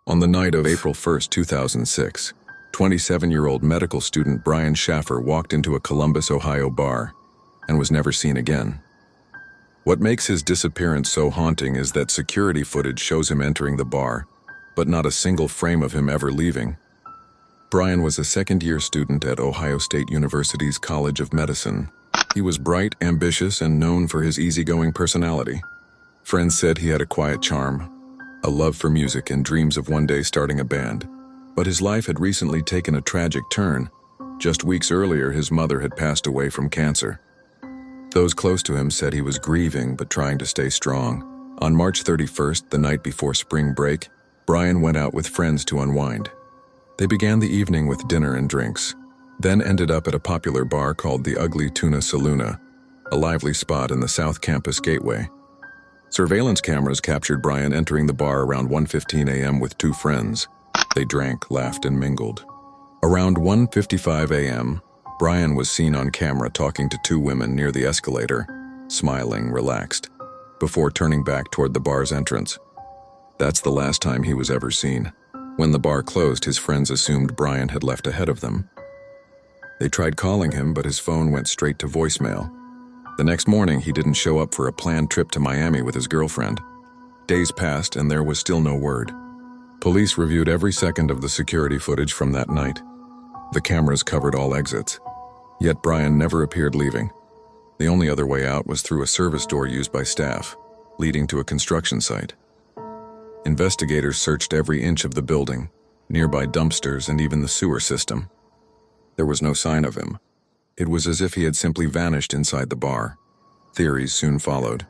On the night of April 1st, 2006, 27-year-old medical student Brian Shaffer walked into a Columbus, Ohio bar and was never seen again. What makes his disappearance so haunting is that security footage shows him entering the bar, but not a single frame of him ever leaving. Brian was a second-year student at Ohio State University's College of Medicine. He was bright, ambitious, and known for his easygoing personality. Friends said he had a quiet charm, a love for music, and dreams of one day starting a band. But his life had recently taken a tragic turn. Just weeks earlier, his mother had passed away from cancer. Those close to him said he was grieving but trying to stay strong. On March 31st, the night before spring break, Brian went out with friends to unwind. They began the evening with dinner and drinks, then ended up at a popular bar called the Ugly Tuna Saloona, a lively spot in the South Campus Gateway. Surveillance cameras captured Brian entering the bar around 1:15 a.m. with two friends. They drank, laughed, and mingled. Around 1:55 a.m., Brian was seen on camera talking to two women near the escalator, smiling, relaxed, before turning back toward the bar's entrance. That's the last time he was ever seen. When the bar closed, his friends assumed Brian had left ahead of them. They tried calling him, but his phone went straight to voicemail. The next morning, he didn't show up for a planned trip to Miami with his girlfriend. Days passed, and there was still no word. Police reviewed every second of the security footage from that night. The cameras covered all exits. Yet Brian never appeared leaving. The only other way out was through a service door used by staff, leading to a construction site. Investigators searched every inch of the building, nearby dumpsters, and even the sewer system. There was no sign of him. It was as if he had simply vanished inside the bar. Theories soon followed.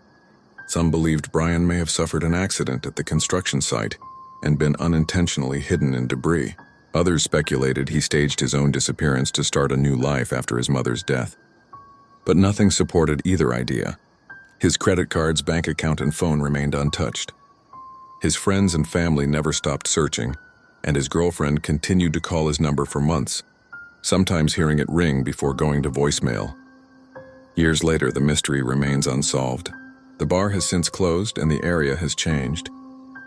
Some believed Brian may have suffered an accident at the construction site and been unintentionally hidden in debris. Others speculated he staged his own disappearance to start a new life after his mother's death. But nothing supported either idea. His credit cards, bank account, and phone remained untouched. His friends and family never stopped searching, and his girlfriend continued to call his number for months, sometimes hearing it ring before going to voicemail. Years later, the mystery remains unsolved. The bar has since closed and the area has changed,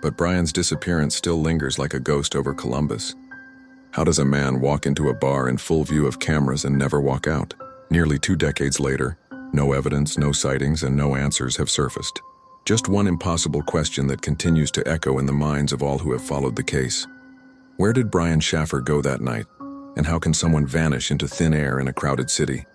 but Brian's disappearance still lingers like a ghost over Columbus. How does a man walk into a bar in full view of cameras and never walk out? Nearly 2 decades later, no evidence, no sightings, and no answers have surfaced. Just one impossible question that continues to echo in the minds of all who have followed the case. Where did Brian Shaffer go that night? And how can someone vanish into thin air in a crowded city?